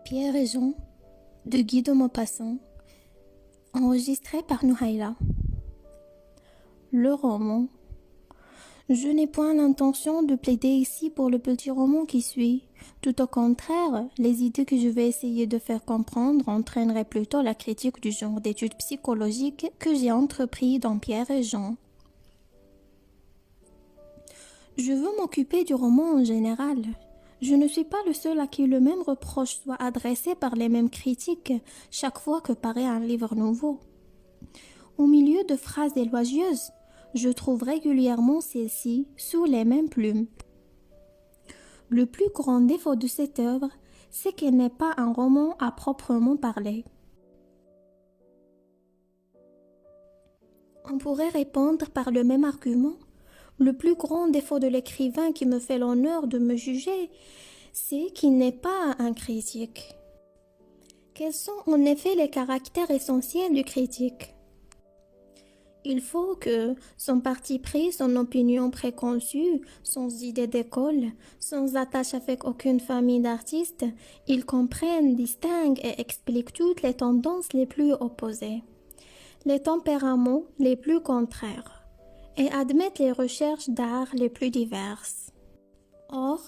Pierre et Jean de Guy de Maupassant, enregistré par Nouhaïla. Le roman. Je n'ai point l'intention de plaider ici pour le petit roman qui suit. Tout au contraire, les idées que je vais essayer de faire comprendre entraîneraient plutôt la critique du genre d'études psychologiques que j'ai entrepris dans Pierre et Jean. Je veux m'occuper du roman en général. Je ne suis pas le seul à qui le même reproche soit adressé par les mêmes critiques chaque fois que paraît un livre nouveau. Au milieu de phrases élogieuses, je trouve régulièrement celles-ci sous les mêmes plumes. Le plus grand défaut de cette œuvre, c'est qu'elle n'est pas un roman à proprement parler. On pourrait répondre par le même argument. Le plus grand défaut de l'écrivain qui me fait l'honneur de me juger, c'est qu'il n'est pas un critique. Quels sont en effet les caractères essentiels du critique? Il faut que son parti pris, son opinion préconçue, son idée d'école, sans attache avec aucune famille d'artistes, il comprenne, distingue et explique toutes les tendances les plus opposées, les tempéraments les plus contraires, et admettre les recherches d'art les plus diverses. Or,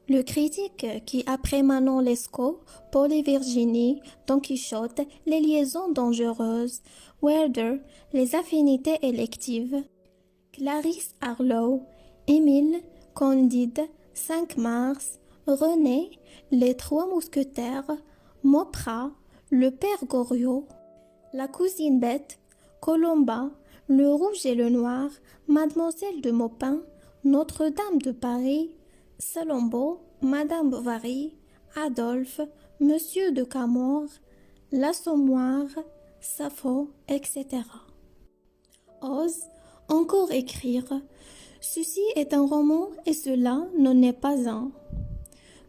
le critique qui, après Manon Lescaut, Paul et Virginie, Don Quichotte, les liaisons dangereuses, Werther, les affinités électives, Clarisse Harlowe, Émile, Candide, 5 Mars, René, les Trois Mousquetaires, Mauprat, le Père Goriot, la cousine Bette, Colomba, le Rouge et le Noir, Mademoiselle de Maupin, Notre-Dame de Paris, Salombo, Madame Bovary, Adolphe, Monsieur de Camors, l'Assommoir, Sappho, etc. Ose encore écrire. Ceci est un roman et cela n'en est pas un.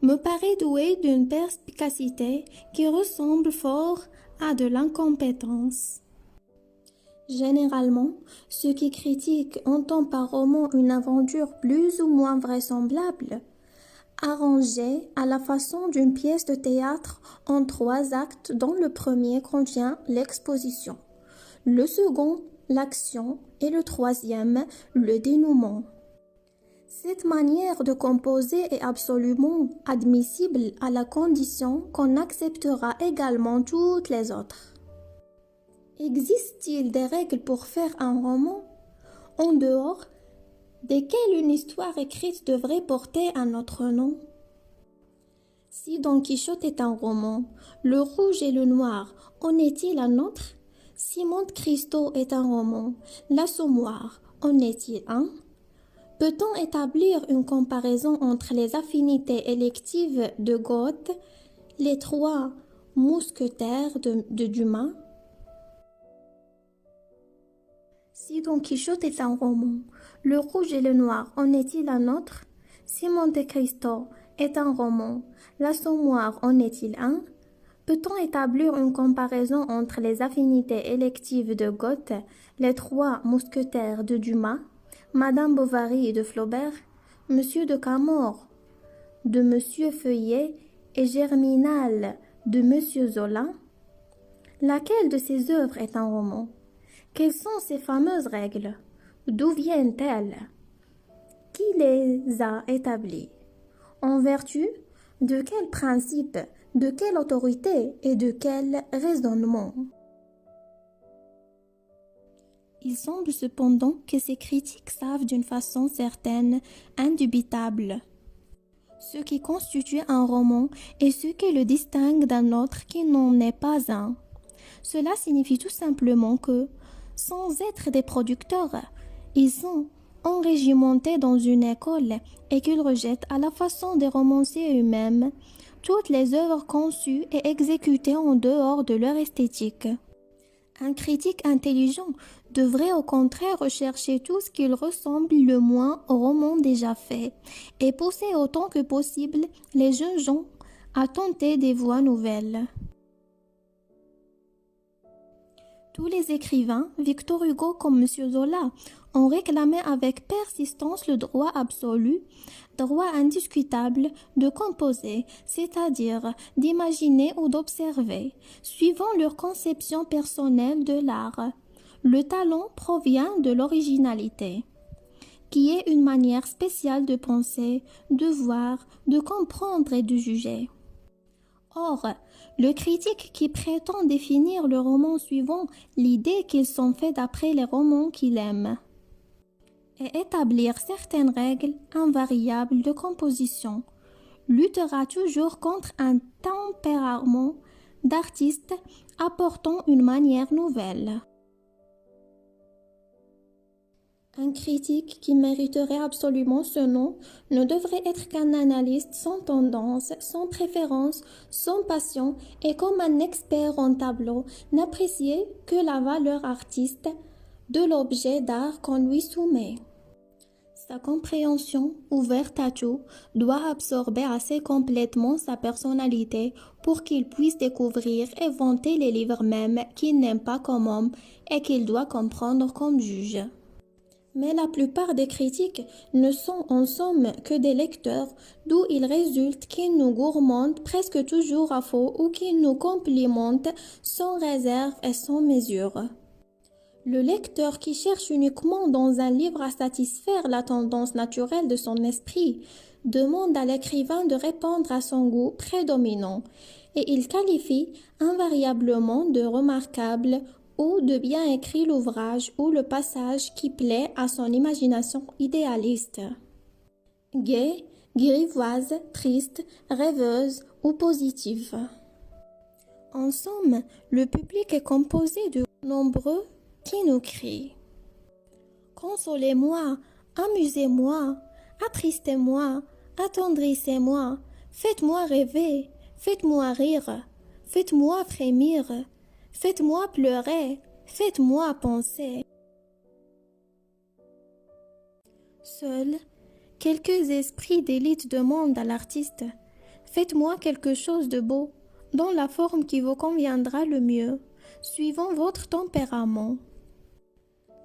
Me paraît doué d'une perspicacité qui ressemble fort à de l'incompétence. Généralement, ceux qui critiquent entendent par roman une aventure plus ou moins vraisemblable, arrangée à la façon d'une pièce de théâtre en 3 actes dont le premier contient l'exposition, le second l'action et le troisième le dénouement. Cette manière de composer est absolument admissible à la condition qu'on acceptera également toutes les autres. Existe-t-il des règles pour faire un roman, en dehors desquelles une histoire écrite devrait porter un autre nom? Si Don Quichotte est un roman, Le Rouge et le Noir en est-il un autre? Si Monte Cristo est un roman, L'Assommoir en est-il un? Peut-on établir une comparaison entre les affinités électives de Goethe, les Trois Mousquetaires de Dumas? Si Don Quichotte est un roman, Le Rouge et le Noir en est-il un autre? Si Monte Cristo est un roman, L'Assommoir en est-il un? Peut-on établir une comparaison entre les affinités électives de Goethe, les Trois Mousquetaires de Dumas, Madame Bovary de Flaubert, Monsieur de Camors de Monsieur Feuillet et Germinal de Monsieur Zola? Laquelle de ces œuvres est un roman? Quelles sont ces fameuses règles? D'où viennent-elles? Qui les a établies? En vertu de quel principe, de quelle autorité et de quel raisonnement? Il semble cependant que ces critiques savent d'une façon certaine, indubitable, ce qui constitue un roman et ce qui le distingue d'un autre qui n'en est pas un. Cela signifie tout simplement que, sans être des producteurs, ils sont enrégimentés dans une école et qu'ils rejettent à la façon des romanciers eux-mêmes toutes les œuvres conçues et exécutées en dehors de leur esthétique. Un critique intelligent devrait au contraire rechercher tout ce qu'il ressemble le moins au roman déjà fait et pousser autant que possible les jeunes gens à tenter des voies nouvelles. Tous les écrivains, Victor Hugo comme M. Zola, ont réclamé avec persistance le droit absolu, droit indiscutable de composer, c'est-à-dire d'imaginer ou d'observer, suivant leur conception personnelle de l'art. Le talent provient de l'originalité, qui est une manière spéciale de penser, de voir, de comprendre et de juger. Or, le critique qui prétend définir le roman suivant l'idée qu'ils sont faits d'après les romans qu'il aime et établir certaines règles invariables de composition luttera toujours contre un tempérament d'artiste apportant une manière nouvelle. Un critique qui mériterait absolument ce nom ne devrait être qu'un analyste sans tendance, sans préférence, sans passion et comme un expert en tableau n'apprécier que la valeur artiste de l'objet d'art qu'on lui soumet. Sa compréhension, ouverte à tout, doit absorber assez complètement sa personnalité pour qu'il puisse découvrir et vanter les livres mêmes qu'il n'aime pas comme homme et qu'il doit comprendre comme juge. Mais la plupart des critiques ne sont en somme que des lecteurs, d'où il résulte qu'ils nous gourmandent presque toujours à faux ou qu'ils nous complimentent sans réserve et sans mesure. Le lecteur qui cherche uniquement dans un livre à satisfaire la tendance naturelle de son esprit demande à l'écrivain de répondre à son goût prédominant et il qualifie invariablement de remarquable ou de bien écrit l'ouvrage ou le passage qui plaît à son imagination idéaliste. Gaie, grivoise, triste, rêveuse ou positive. En somme, le public est composé de nombreux qui nous crient « Consolez-moi, amusez-moi, attristez-moi, attendrissez-moi, faites-moi rêver, faites-moi rire, faites-moi frémir, faites-moi pleurer, faites-moi penser. » Seuls quelques esprits d'élite demandent à l'artiste « Faites-moi quelque chose de beau, dans la forme qui vous conviendra le mieux, suivant votre tempérament. »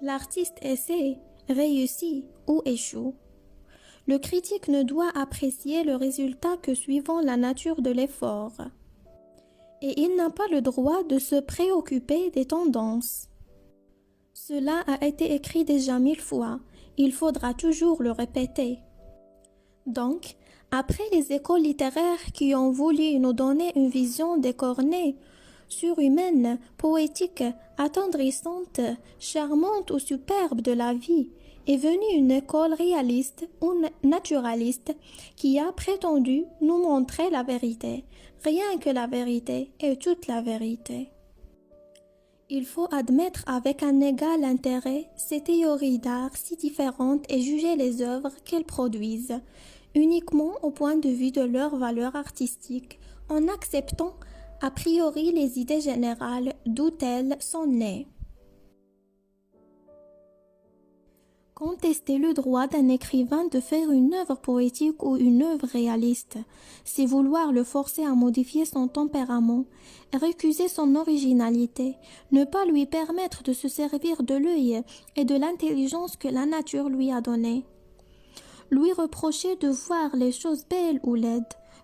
L'artiste essaie, réussit ou échoue. Le critique ne doit apprécier le résultat que suivant la nature de l'effort. Et il n'a pas le droit de se préoccuper des tendances. Cela a été écrit déjà 1000 fois, il faudra toujours le répéter. Donc, après les écoles littéraires qui ont voulu nous donner une vision décornée, surhumaine, poétique, attendrissante, charmante ou superbe de la vie, est venue une école réaliste ou naturaliste qui a prétendu nous montrer la vérité, rien que la vérité et toute la vérité. Il faut admettre avec un égal intérêt ces théories d'art si différentes et juger les œuvres qu'elles produisent, uniquement au point de vue de leur valeur artistique, en acceptant a priori les idées générales d'où elles sont nées. Contester le droit d'un écrivain de faire une œuvre poétique ou une œuvre réaliste, c'est vouloir le forcer à modifier son tempérament, récuser son originalité, ne pas lui permettre de se servir de l'œil et de l'intelligence que la nature lui a donnée. Lui reprocher de voir les choses belles ou laides,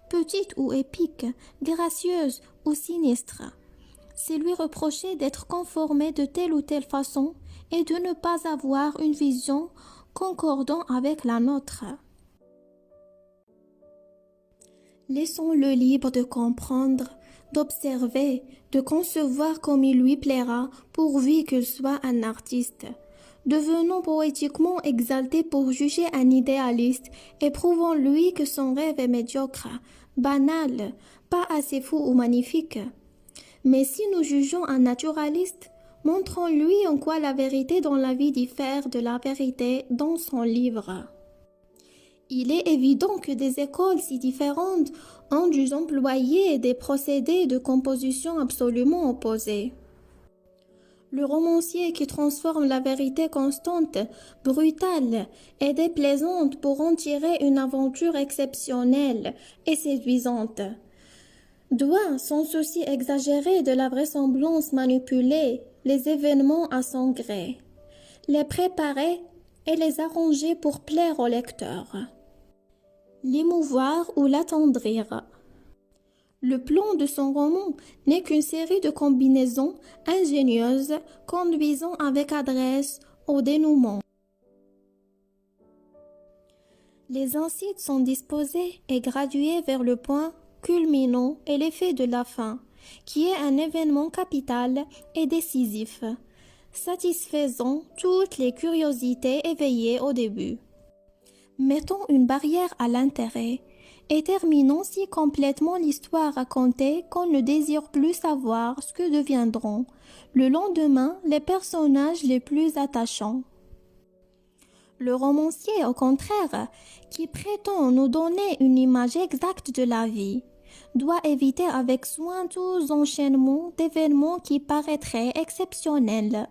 petites ou épiques, gracieuses ou sinistres. C'est lui reprocher d'être conformé de telle ou telle façon et de ne pas avoir une vision concordant avec la nôtre. Laissons-le libre de comprendre, d'observer, de concevoir comme il lui plaira, pourvu qu'il soit un artiste. Devenons poétiquement exaltés pour juger un idéaliste et prouvons-lui que son rêve est médiocre, banal, pas assez fou ou magnifique. Mais si nous jugeons un naturaliste, montrons-lui en quoi la vérité dans la vie diffère de la vérité dans son livre. Il est évident que des écoles si différentes ont dû employer des procédés de composition absolument opposés. Le romancier qui transforme la vérité constante, brutale et déplaisante pour en tirer une aventure exceptionnelle et séduisante, doit, sans souci exagéré de la vraisemblance manipulée, les événements à son gré, les préparer et les arranger pour plaire au lecteur, l'émouvoir ou l'attendrir. Le plan de son roman n'est qu'une série de combinaisons ingénieuses conduisant avec adresse au dénouement. Les incites sont disposés et gradués vers le point culminant et l'effet de la fin, qui est un événement capital et décisif, satisfaisant toutes les curiosités éveillées au début. Mettons une barrière à l'intérêt et terminons si complètement l'histoire racontée qu'on ne désire plus savoir ce que deviendront le lendemain les personnages les plus attachants. Le romancier, au contraire, qui prétend nous donner une image exacte de la vie, doit éviter avec soin tous enchaînements d'événements qui paraîtraient exceptionnels.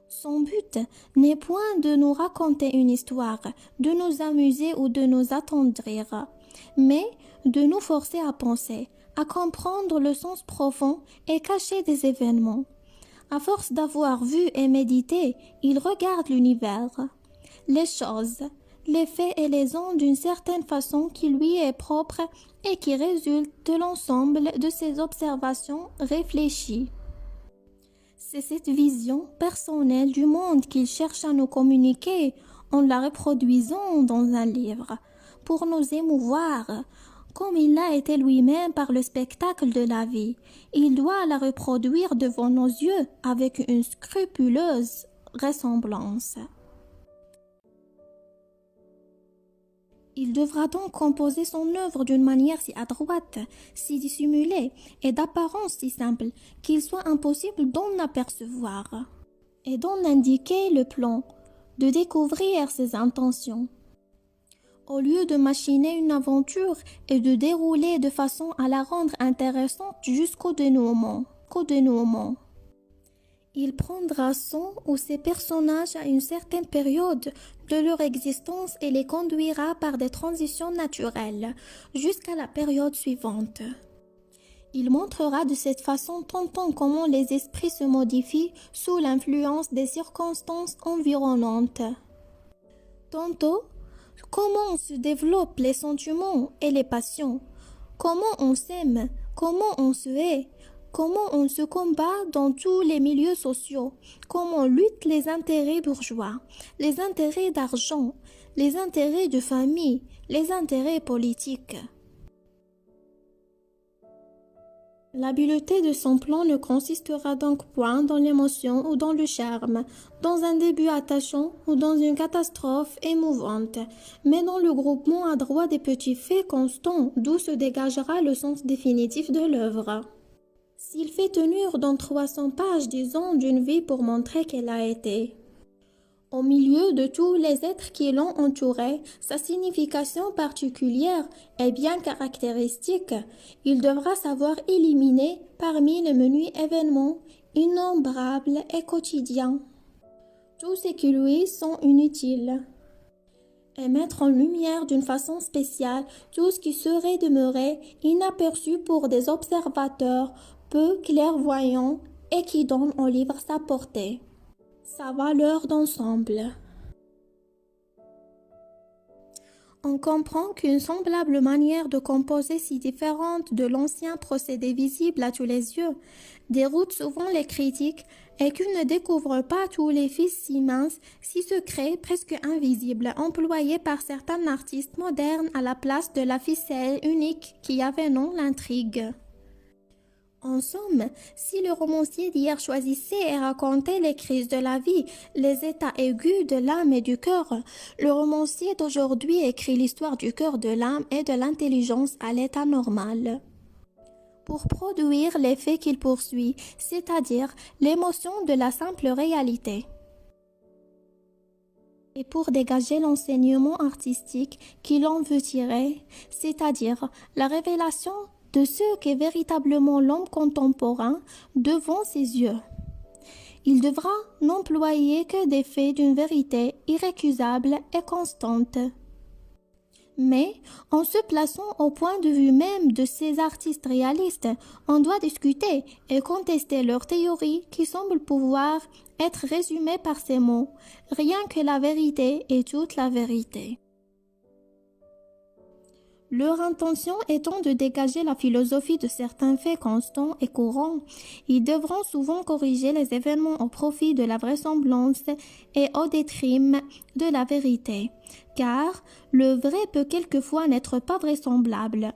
Son but n'est point de nous raconter une histoire, de nous amuser ou de nous attendrir, mais de nous forcer à penser, à comprendre le sens profond et caché des événements. À force d'avoir vu et médité, il regarde l'univers, les choses, les faits et les ondes d'une certaine façon qui lui est propre et qui résulte de l'ensemble de ses observations réfléchies. C'est cette vision personnelle du monde qu'il cherche à nous communiquer en la reproduisant dans un livre, pour nous émouvoir, comme il l'a été lui-même par le spectacle de la vie. Il doit la reproduire devant nos yeux avec une scrupuleuse ressemblance. Il devra donc composer son œuvre d'une manière si adroite, si dissimulée et d'apparence si simple qu'il soit impossible d'en apercevoir et d'en indiquer le plan, de découvrir ses intentions. Au lieu de machiner une aventure et de dérouler de façon à la rendre intéressante jusqu'au dénouement. Il prendra son ou ses personnages à une certaine période de leur existence et les conduira par des transitions naturelles jusqu'à la période suivante. Il montrera de cette façon tantôt comment les esprits se modifient sous l'influence des circonstances environnantes, tantôt comment se développent les sentiments et les passions, comment on s'aime, comment on se hait, comment on se combat dans tous les milieux sociaux, comment luttent les intérêts bourgeois, les intérêts d'argent, les intérêts de famille, les intérêts politiques. L'habileté de son plan ne consistera donc point dans l'émotion ou dans le charme, dans un début attachant ou dans une catastrophe émouvante, mais dans le groupement adroit des petits faits constants d'où se dégagera le sens définitif de l'œuvre. S'il fait tenir dans 300 pages, disons, d'une vie pour montrer qu'elle a été, au milieu de tous les êtres qui l'ont entouré, sa signification particulière est bien caractéristique. Il devra savoir éliminer parmi les menus événements innombrables et quotidiens tous ceux qui lui sont inutiles et mettre en lumière d'une façon spéciale tout ce qui serait demeuré inaperçu pour des observateurs peu clairvoyants et qui donnent au livre sa portée, sa valeur d'ensemble. On comprend qu'une semblable manière de composer si différente de l'ancien procédé visible à tous les yeux déroute souvent les critiques et qu'ils ne découvrent pas tous les fils si minces, si secrets, presque invisibles, employés par certains artistes modernes à la place de la ficelle unique qui avait non l'intrigue. En somme, si le romancier d'hier choisissait et racontait les crises de la vie, les états aigus de l'âme et du cœur, le romancier d'aujourd'hui écrit l'histoire du cœur, de l'âme et de l'intelligence à l'état normal, pour produire l'effet qu'il poursuit, c'est-à-dire l'émotion de la simple réalité, et pour dégager l'enseignement artistique qu'il en veut tirer, c'est-à-dire la révélation de ce qu'est véritablement l'homme contemporain devant ses yeux. Il devra n'employer que des faits d'une vérité irrécusable et constante. Mais en se plaçant au point de vue même de ces artistes réalistes, on doit discuter et contester leurs théories qui semblent pouvoir être résumées par ces mots. Rien que la vérité et toute la vérité. Leur intention étant de dégager la philosophie de certains faits constants et courants, ils devront souvent corriger les événements au profit de la vraisemblance et au détriment de la vérité, car le vrai peut quelquefois n'être pas vraisemblable.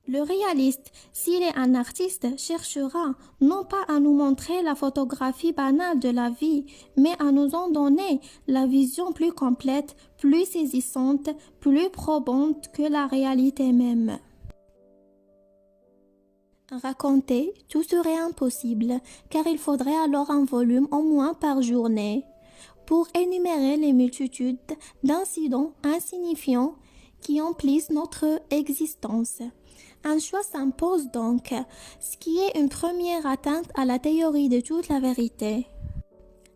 Le réaliste, s'il est un artiste, cherchera non pas à nous montrer la photographie banale de la vie, mais à nous en donner la vision plus complète, plus saisissante, plus probante que la réalité même. Raconter, tout serait impossible, car il faudrait alors un volume au moins par journée pour énumérer les multitudes d'incidents insignifiants qui emplissent notre existence. Un choix s'impose donc, ce qui est une première atteinte à la théorie de toute la vérité.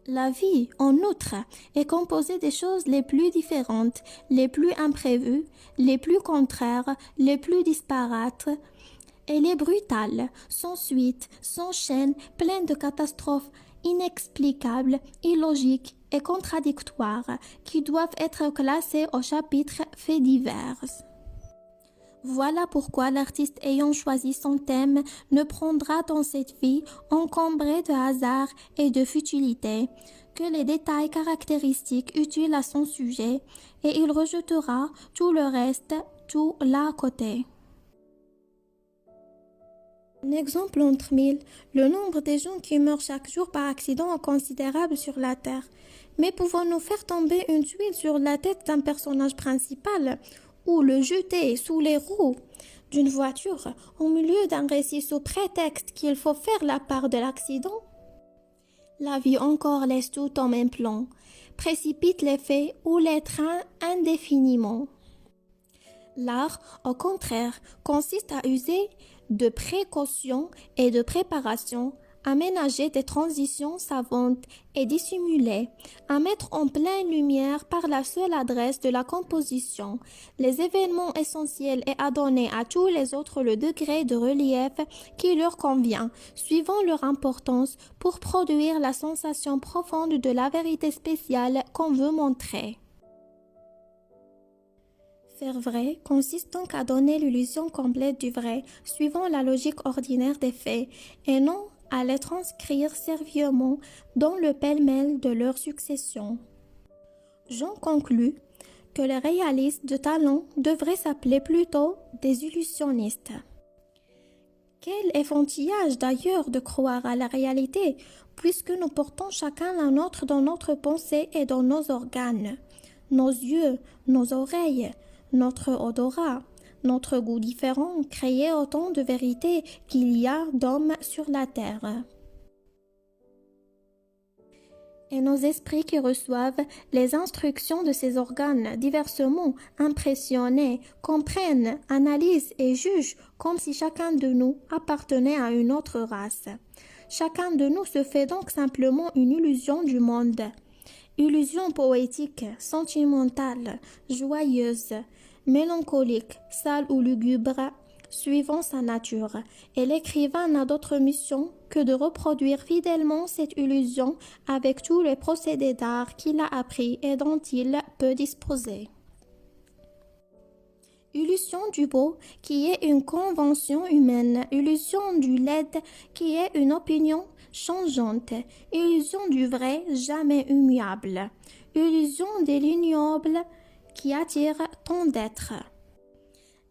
La vie, en outre, est composée des choses les plus différentes, les plus imprévues, les plus contraires, les plus disparates. Elle est brutale, sans suite, sans chaîne, pleine de catastrophes inexplicables, illogiques et contradictoires, qui doivent être classées au chapitre faits divers. Voilà pourquoi l'artiste ayant choisi son thème ne prendra dans cette vie encombrée de hasard et de futilité que les détails caractéristiques utiles à son sujet, et il rejettera tout le reste, tout là à côté. Un exemple entre mille, le nombre des gens qui meurent chaque jour par accident est considérable sur la Terre. Mais pouvons-nous faire tomber une tuile sur la tête d'un personnage principal ou le jeter sous les roues d'une voiture au milieu d'un récit sous prétexte qu'il faut faire la part de l'accident? La vie encore laisse tout en même plan, précipite les faits ou les trains indéfiniment. L'art, au contraire, consiste à user de précaution et de préparation, à ménager des transitions savantes et dissimulées, à mettre en pleine lumière par la seule adresse de la composition les événements essentiels et à donner à tous les autres le degré de relief qui leur convient, suivant leur importance, pour produire la sensation profonde de la vérité spéciale qu'on veut montrer. Faire vrai consiste donc à donner l'illusion complète du vrai, suivant la logique ordinaire des faits, et non à les transcrire sérieusement dans le pêle-mêle de leur succession. J'en conclus que les réalistes de talent devraient s'appeler plutôt des illusionnistes. Quel enfantillage d'ailleurs de croire à la réalité, puisque nous portons chacun la nôtre dans notre pensée et dans nos organes, nos yeux, nos oreilles, notre odorat, notre goût différent, créait autant de vérité qu'il y a d'hommes sur la terre. Et nos esprits qui reçoivent les instructions de ces organes diversement impressionnés comprennent, analysent et jugent comme si chacun de nous appartenait à une autre race. Chacun de nous se fait donc simplement une illusion du monde. Illusion poétique, sentimentale, joyeuse, mélancolique, sale ou lugubre, suivant sa nature, et l'écrivain n'a d'autre mission que de reproduire fidèlement cette illusion avec tous les procédés d'art qu'il a appris et dont il peut disposer. Illusion du beau, qui est une convention humaine, illusion du laid, qui est une opinion changeante, illusion du vrai, jamais immuable, illusion de l'ignoble, qui attire tant d'êtres.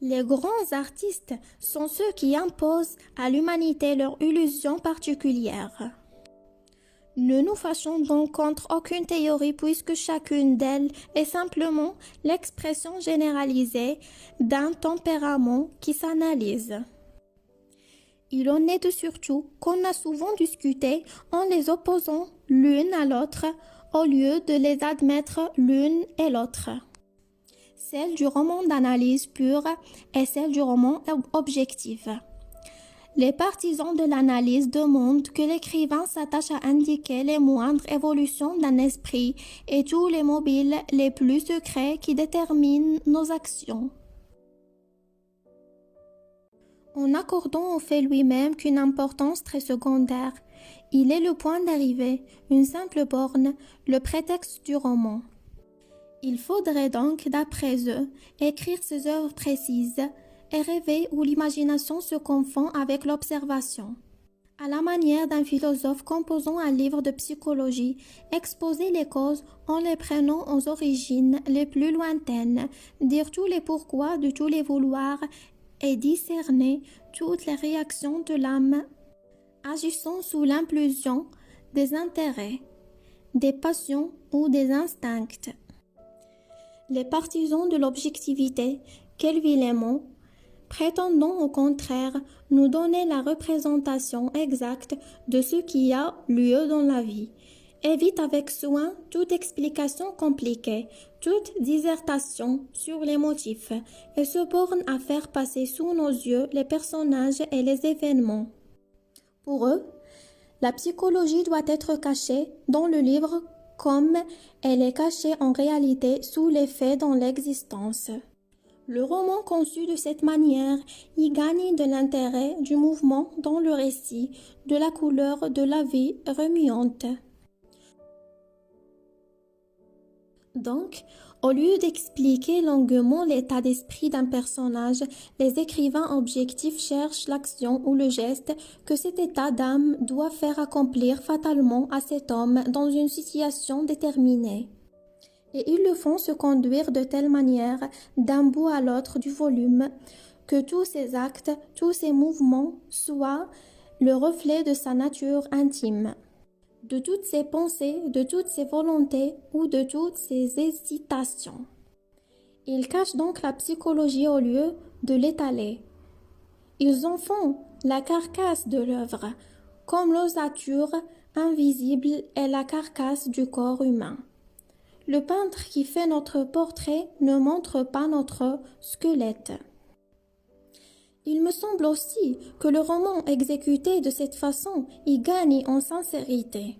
Les grands artistes sont ceux qui imposent à l'humanité leur illusion particulière. Ne nous fâchons donc contre aucune théorie puisque chacune d'elles est simplement l'expression généralisée d'un tempérament qui s'analyse. Il en est de surtout qu'on a souvent discuté en les opposant l'une à l'autre au lieu de les admettre l'une et l'autre. Celle du roman d'analyse pure et celle du roman objectif. Les partisans de l'analyse demandent que l'écrivain s'attache à indiquer les moindres évolutions d'un esprit et tous les mobiles les plus secrets qui déterminent nos actions. En accordant au fait lui-même qu'une importance très secondaire, il est le point d'arrivée, une simple borne, le prétexte du roman. Il faudrait donc, d'après eux, écrire ces œuvres précises et rêver où l'imagination se confond avec l'observation. À la manière d'un philosophe composant un livre de psychologie, exposer les causes en les prenant aux origines les plus lointaines, dire tous les pourquoi de tous les vouloirs et discerner toutes les réactions de l'âme agissant sous l'impulsion des intérêts, des passions ou des instincts. Les partisans de l'objectivité, quel vilain mot, prétendant au contraire nous donner la représentation exacte de ce qui a lieu dans la vie, évitent avec soin toute explication compliquée, toute dissertation sur les motifs, et se bornent à faire passer sous nos yeux les personnages et les événements. Pour eux, la psychologie doit être cachée dans le livre comme elle est cachée en réalité sous les faits dans l'existence. Le roman conçu de cette manière y gagne de l'intérêt, du mouvement dans le récit, de la couleur de la vie remuante. Donc, au lieu d'expliquer longuement l'état d'esprit d'un personnage, les écrivains objectifs cherchent l'action ou le geste que cet état d'âme doit faire accomplir fatalement à cet homme dans une situation déterminée. Et ils le font se conduire de telle manière d'un bout à l'autre du volume que tous ses actes, tous ses mouvements soient le reflet de sa nature intime, de toutes ses pensées, de toutes ses volontés ou de toutes ses hésitations. Ils cachent donc la psychologie au lieu de l'étaler. Ils en font la carcasse de l'œuvre, comme l'ossature invisible est la carcasse du corps humain. Le peintre qui fait notre portrait ne montre pas notre squelette. Il me semble aussi que le roman exécuté de cette façon y gagne en sincérité.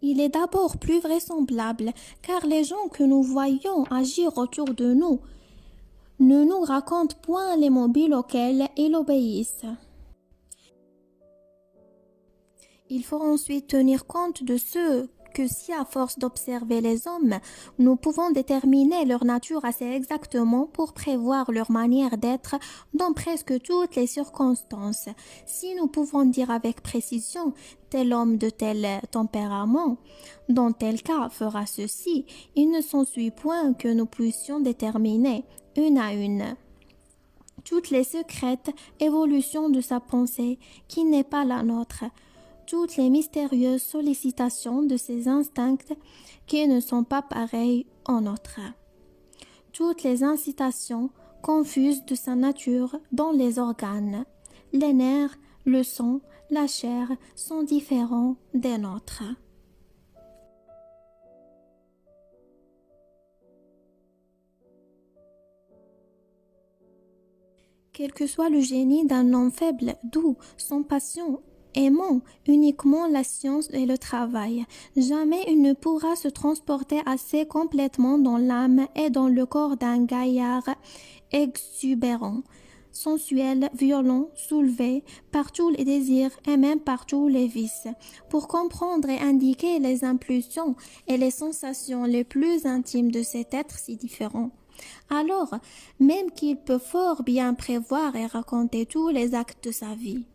Il est d'abord plus vraisemblable car les gens que nous voyons agir autour de nous ne nous racontent point les mobiles auxquels ils obéissent. Il faut ensuite tenir compte de ceux que si à force d'observer les hommes, nous pouvons déterminer leur nature assez exactement pour prévoir leur manière d'être dans presque toutes les circonstances. Si nous pouvons dire avec précision tel homme de tel tempérament, dans tel cas fera ceci, il ne s'ensuit point que nous puissions déterminer une à une toutes les secrètes évolutions de sa pensée qui n'est pas la nôtre, toutes les mystérieuses sollicitations de ses instincts qui ne sont pas pareils aux nôtres, toutes les incitations confuses de sa nature dont les organes, les nerfs, le sang, la chair sont différents des nôtres. Quel que soit le génie d'un homme faible, doux, sans passion, aimant uniquement la science et le travail, jamais il ne pourra se transporter assez complètement dans l'âme et dans le corps d'un gaillard exubérant, sensuel, violent, soulevé par tous les désirs et même par tous les vices, pour comprendre et indiquer les impulsions et les sensations les plus intimes de cet être si différent. Alors, même qu'il peut fort bien prévoir et raconter tous les actes de sa vie.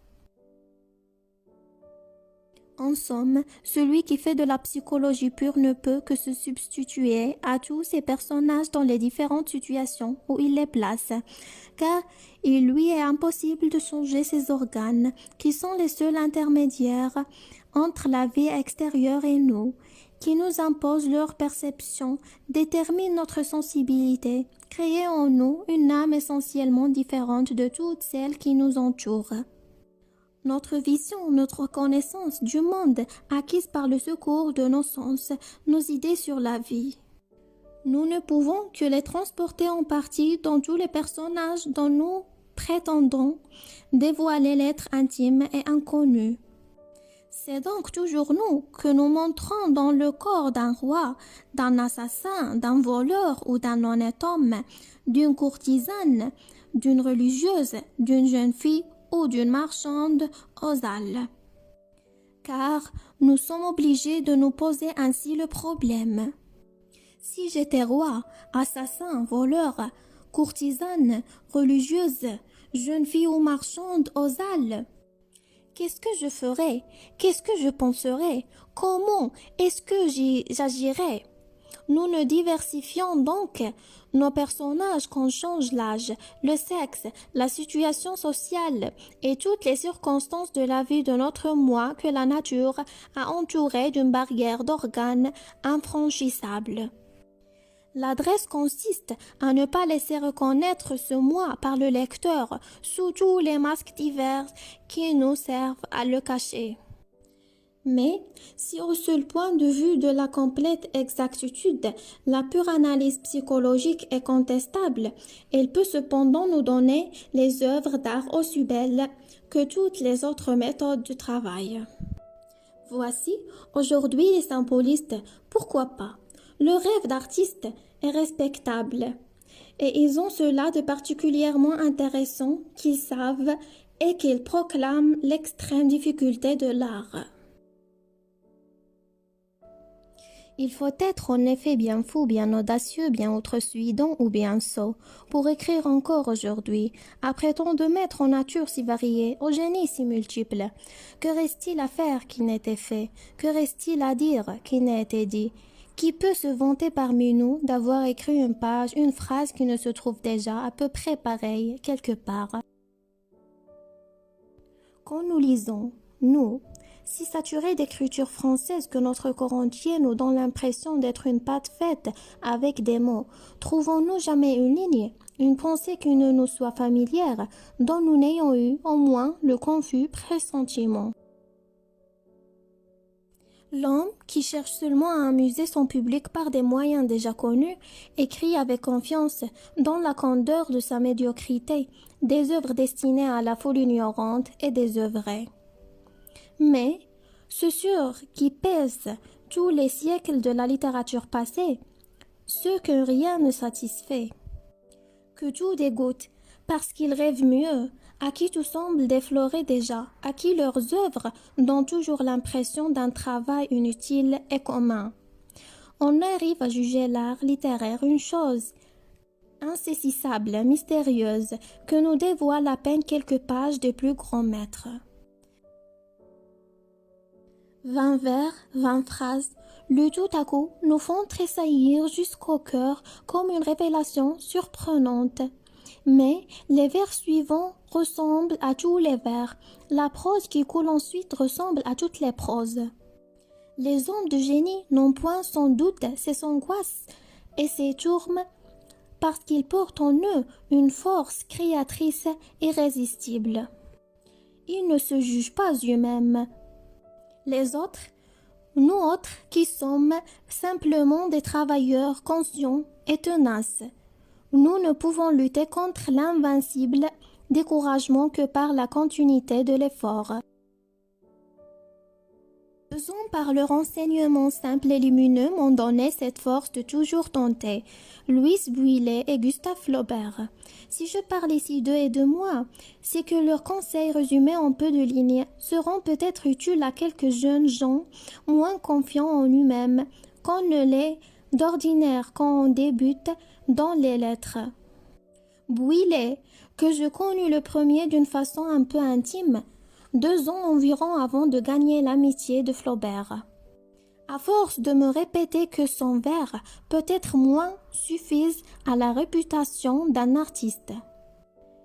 En somme, celui qui fait de la psychologie pure ne peut que se substituer à tous ces personnages dans les différentes situations où il les place, car il lui est impossible de changer ses organes, qui sont les seuls intermédiaires entre la vie extérieure et nous, qui nous imposent leur perception, déterminent notre sensibilité, créent en nous une âme essentiellement différente de toutes celles qui nous entourent. Notre vision, notre connaissance du monde acquise par le secours de nos sens, nos idées sur la vie. Nous ne pouvons que les transporter en partie dans tous les personnages dont nous prétendant dévoiler l'être intime et inconnu. C'est donc toujours nous que nous montrons dans le corps d'un roi, d'un assassin, d'un voleur ou d'un honnête homme, d'une courtisane, d'une religieuse, d'une jeune fille ou d'une marchande aux halles. Car nous sommes obligés de nous poser ainsi le problème. Si j'étais roi, assassin, voleur, courtisane, religieuse, jeune fille ou marchande aux halles, qu'est-ce que je ferais? Qu'est-ce que je penserais? Comment est-ce que j'agirais? Nous ne diversifions donc nos personnages qu'on change l'âge, le sexe, la situation sociale et toutes les circonstances de la vie de notre moi que la nature a entouré d'une barrière d'organes infranchissables. L'adresse consiste à ne pas laisser reconnaître ce moi par le lecteur sous tous les masques divers qui nous servent à le cacher. Mais si au seul point de vue de la complète exactitude, la pure analyse psychologique est contestable, elle peut cependant nous donner les œuvres d'art aussi belles que toutes les autres méthodes de travail. Voici, aujourd'hui les symbolistes, pourquoi pas? Le rêve d'artiste est respectable et ils ont cela de particulièrement intéressant qu'ils savent et qu'ils proclament l'extrême difficulté de l'art. Il faut être en effet bien fou, bien audacieux, bien outrecuidant ou bien sot pour écrire encore aujourd'hui, après tant de maîtres en nature si variés, au génie si multiples. Que reste-t-il à faire qui n'ait été fait? Que reste-t-il à dire qui n'a été dit? Qui peut se vanter parmi nous d'avoir écrit une page, une phrase qui ne se trouve déjà à peu près pareille quelque part? Quand nous lisons, nous, si saturés d'écriture française que notre corps entier nous donne l'impression d'être une pâte faite avec des mots, trouvons-nous jamais une ligne, une pensée qui ne nous soit familière, dont nous n'ayons eu au moins le confus pressentiment? L'homme, qui cherche seulement à amuser son public par des moyens déjà connus, écrit avec confiance, dans la candeur de sa médiocrité, des œuvres destinées à la foule ignorante et désœuvrée. Mais, ceux qui pèsent tous les siècles de la littérature passée, ceux que rien ne satisfait, que tout dégoûte, parce qu'ils rêvent mieux, à qui tout semble déflorer déjà, à qui leurs œuvres donnent toujours l'impression d'un travail inutile et commun. On arrive à juger l'art littéraire une chose insaisissable, mystérieuse, que nous dévoilent à peine quelques pages des plus grands maîtres. 20 vers, 20 phrases, lus tout à coup, nous font tressaillir jusqu'au cœur comme une révélation surprenante. Mais les vers suivants ressemblent à tous les vers. La prose qui coule ensuite ressemble à toutes les proses. Les hommes de génie n'ont point sans doute ces angoisses et ces tourmes parce qu'ils portent en eux une force créatrice irrésistible. Ils ne se jugent pas eux-mêmes. Les autres, nous autres qui sommes simplement des travailleurs conscients et tenaces, nous ne pouvons lutter contre l'invincible découragement que par la continuité de l'effort. Faisons par leur enseignement simple et lumineux m'ont donné cette force de toujours tenter, Louise Bouillet et Gustave Flaubert. Si je parle ici d'eux et de moi, c'est que leurs conseils résumés en peu de lignes seront peut-être utiles à quelques jeunes gens moins confiants en eux-mêmes qu'on ne l'est d'ordinaire quand on débute dans les lettres. Bouillet, que je connus le premier d'une façon un peu intime, 2 ans environ avant de gagner l'amitié de Flaubert. À force de me répéter que son vers, peut-être moins, suffisent à la réputation d'un artiste.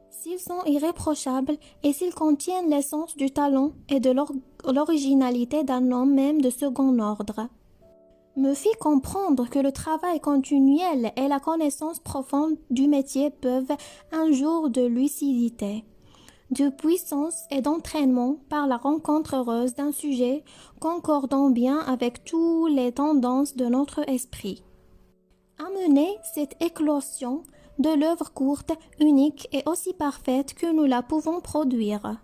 S'ils sont irréprochables et s'ils contiennent l'essence du talent et de l'originalité d'un homme même de second ordre, me fit comprendre que le travail continuel et la connaissance profonde du métier peuvent un jour de lucidité, de puissance et d'entraînement par la rencontre heureuse d'un sujet concordant bien avec toutes les tendances de notre esprit. Amener cette éclosion de l'œuvre courte, unique et aussi parfaite que nous la pouvons produire.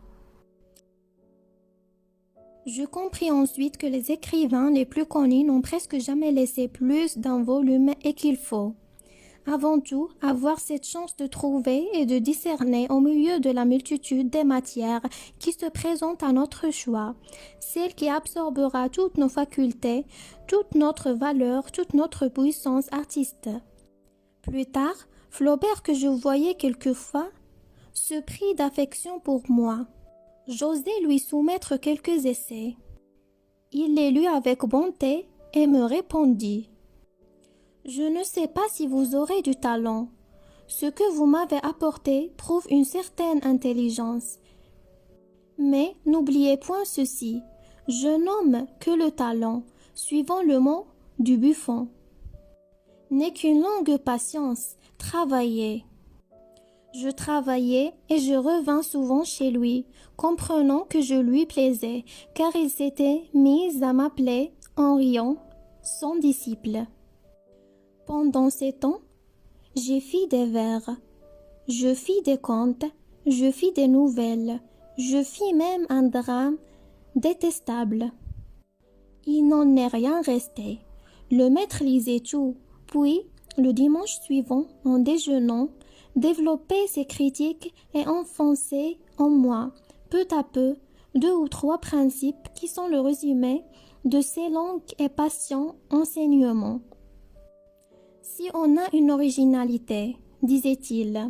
Je compris ensuite que les écrivains les plus connus n'ont presque jamais laissé plus d'un volume et qu'il faut, avant tout, avoir cette chance de trouver et de discerner au milieu de la multitude des matières qui se présentent à notre choix, celle qui absorbera toutes nos facultés, toute notre valeur, toute notre puissance artiste. Plus tard, Flaubert, que je voyais quelquefois, se prit d'affection pour moi. J'osai lui soumettre quelques essais. Il les lut avec bonté et me répondit: Je ne sais pas si vous aurez du talent. Ce que vous m'avez apporté prouve une certaine intelligence. Mais n'oubliez point ceci, je nomme que le talent, suivant le mot du Buffon, n'est qu'une longue patience, travaillez. Je travaillais et je revins souvent chez lui, comprenant que je lui plaisais, car il s'était mis à m'appeler, en riant, son disciple. Pendant ces temps, j'ai fait des vers, je fis des contes, je fis des nouvelles, je fis même un drame détestable. Il n'en est rien resté. Le maître lisait tout, puis, le dimanche suivant, en déjeunant, développait ses critiques et enfonçait en moi, peu à peu, 2 ou 3 principes qui sont le résumé de ses longs et patients enseignements. Si on a une originalité, disait-il,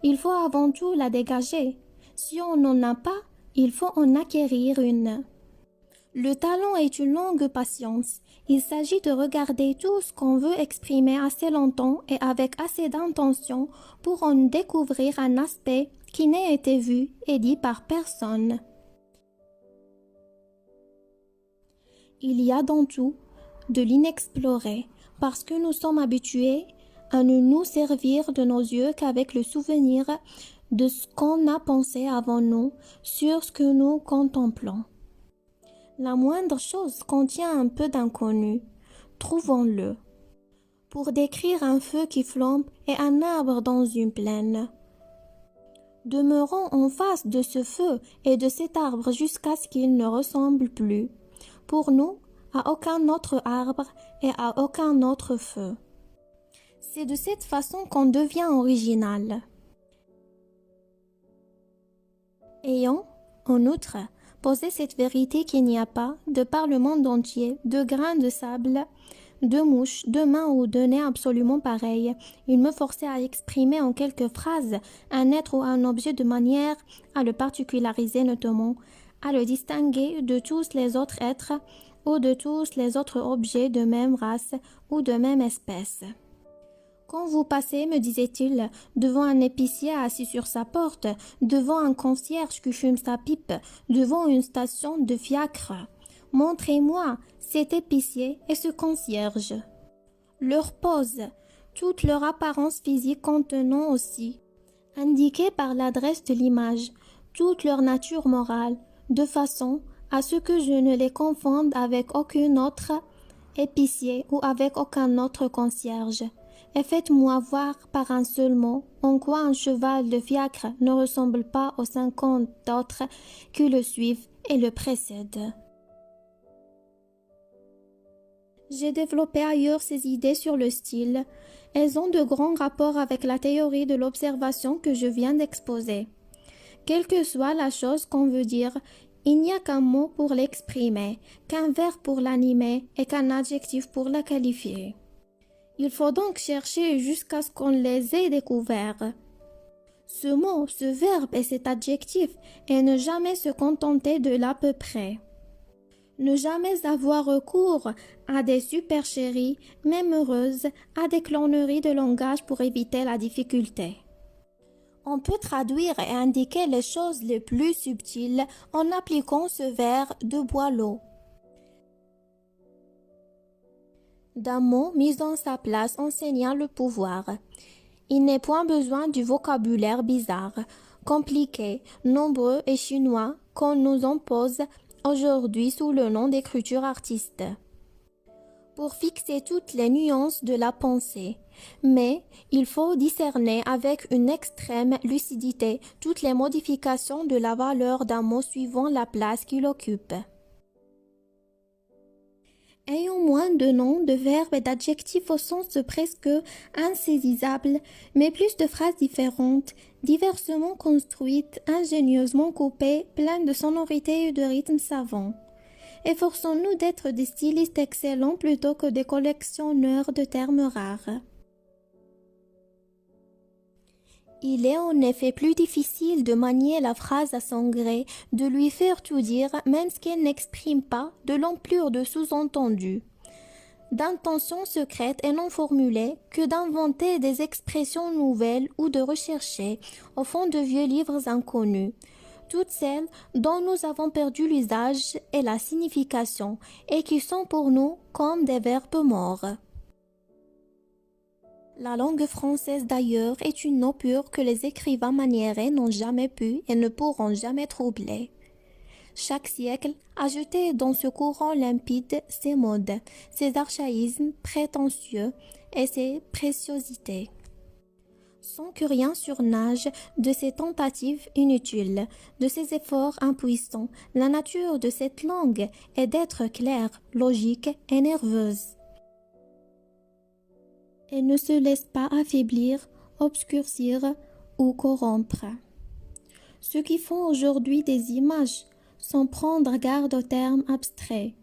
il faut avant tout la dégager. Si on n'en a pas, il faut en acquérir une. Le talent est une longue patience. Il s'agit de regarder tout ce qu'on veut exprimer assez longtemps et avec assez d'intention pour en découvrir un aspect qui n'a été vu et dit par personne. Il y a dans tout de l'inexploré, parce que nous sommes habitués à ne nous servir de nos yeux qu'avec le souvenir de ce qu'on a pensé avant nous sur ce que nous contemplons. La moindre chose contient un peu d'inconnu, trouvons-le. Pour décrire un feu qui flambe et un arbre dans une plaine. Demeurons en face de ce feu et de cet arbre jusqu'à ce qu'il ne ressemble plus, pour nous, à aucun autre arbre et à aucun autre feu. C'est de cette façon qu'on devient original. Ayant, en outre, posé cette vérité qu'il n'y a pas, de par le monde entier, de grains de sable, de mouches, de mains ou de nez absolument pareils, il me forçait à exprimer en quelques phrases un être ou un objet de manière à le particulariser notamment, à le distinguer de tous les autres êtres ou de tous les autres objets de même race ou de même espèce. Quand vous passez, me disait-il, devant un épicier assis sur sa porte, devant un concierge qui fume sa pipe, devant une station de fiacre, montrez-moi cet épicier et ce concierge. Leur pose, toute leur apparence physique contenant aussi, indiquée par l'adresse de l'image, toute leur nature morale, de façon à ce que je ne les confonde avec aucun autre épicier ou avec aucun autre concierge. Et faites-moi voir par un seul mot en quoi un cheval de fiacre ne ressemble pas aux 50 autres qui le suivent et le précèdent. J'ai développé ailleurs ces idées sur le style. Elles ont de grands rapports avec la théorie de l'observation que je viens d'exposer. Quelle que soit la chose qu'on veut dire, il n'y a qu'un mot pour l'exprimer, qu'un verbe pour l'animer et qu'un adjectif pour la qualifier. Il faut donc chercher jusqu'à ce qu'on les ait découverts. Ce mot, ce verbe et cet adjectif, et ne jamais se contenter de l'à peu près. Ne jamais avoir recours à des supercheries, même heureuses, à des cloneries de langage pour éviter la difficulté. On peut traduire et indiquer les choses les plus subtiles en appliquant ce vers de Boileau. D'un mot mis en sa place enseignant le pouvoir. Il n'est point besoin du vocabulaire bizarre, compliqué, nombreux et chinois qu'on nous impose aujourd'hui sous le nom d'écriture artiste. pour fixer toutes les nuances de la pensée. Mais il faut discerner avec une extrême lucidité toutes les modifications de la valeur d'un mot suivant la place qu'il occupe. Ayant moins de noms, de verbes et d'adjectifs au sens presque insaisissable, mais plus de phrases différentes, diversement construites, ingénieusement coupées, pleines de sonorités et de rythmes savants. Efforçons-nous d'être des stylistes excellents plutôt que des collectionneurs de termes rares. Il est en effet plus difficile de manier la phrase à son gré, de lui faire tout dire, même ce qu'elle n'exprime pas, de l'ampleur de sous-entendus, d'intentions secrètes et non formulées, que d'inventer des expressions nouvelles ou de rechercher, au fond de vieux livres inconnus, toutes celles dont nous avons perdu l'usage et la signification, et qui sont pour nous comme des verbes morts. La langue française d'ailleurs est une eau pure que les écrivains maniérés n'ont jamais pu et ne pourront jamais troubler. Chaque siècle a jeté dans ce courant limpide ses modes, ses archaïsmes prétentieux et ses préciosités, sans que rien surnage de ces tentatives inutiles, de ces efforts impuissants. La nature de cette langue est d'être claire, logique et nerveuse. Elle ne se laisse pas affaiblir, obscurcir ou corrompre. Ceux qui font aujourd'hui des images sans prendre garde aux termes abstraits,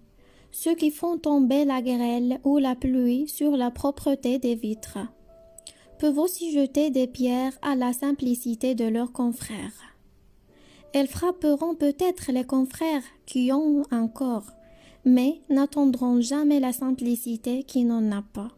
ceux qui font tomber la grêle ou la pluie sur la propreté des vitres, peuvent aussi jeter des pierres à la simplicité de leurs confrères. Elles frapperont peut-être les confrères qui ont un corps, mais n'attendront jamais la simplicité qui n'en a pas.